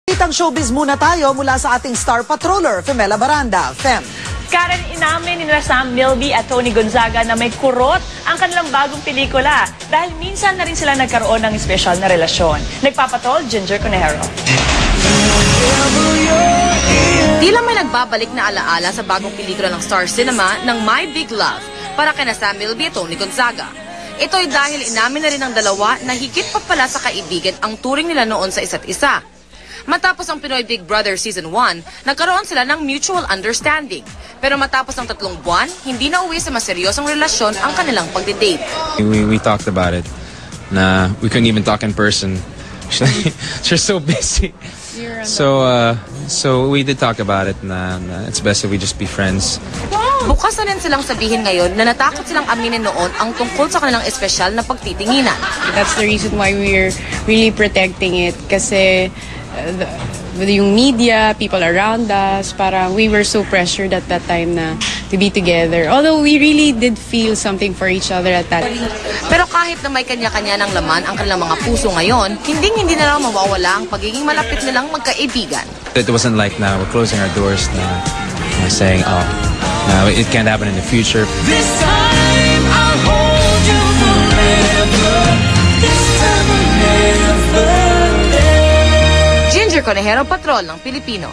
Itang showbiz muna tayo mula sa ating star patroller, Femela Baranda. Fem. Karen, inamin ni Sam Milby at Tony Gonzaga na may kurot ang kanilang bagong pelikula dahil minsan na rin sila nagkaroon ng espesyal na relasyon. Nagpapatol, Ginger Conejero. Tila may nagbabalik na alaala sa bagong pelikula ng Star Cinema ng My Big Love para kina Sam Milby at Tony Gonzaga. Ito'y dahil inamin na rin ng dalawa na higit pa pala sa kaibigan ang turing nila noon sa isa't isa. Matapos ang Pinoy Big Brother Season 1, nagkaroon sila ng mutual understanding. Pero matapos ng 3 buwan, hindi na uwi sa maseryosong relasyon ang kanilang pagdidate. We talked about it. Na we couldn't even talk in person. She's so busy. So we did talk about it na it's best if we just be friends. Bukas na rin silang sabihin ngayon na natakot silang aminin noon ang tungkol sa kanilang espesyal na pagtitinginan. That's the reason why we're really protecting it kasi yung media, people around us, parang we were so pressured at that time na to be together. Although we really did feel something for each other at that time. Pero kahit na may kanya-kanya ng laman ang kanilang mga puso ngayon, hindi na raw mawawala ang pagiging malapit nilang magkaibigan. It wasn't like now we're closing our doors na saying, oh, no, it can't happen in the future. This time I'll hold you forever. This time I'll never let. Ginger Conejero, Patrol ng Pilipino.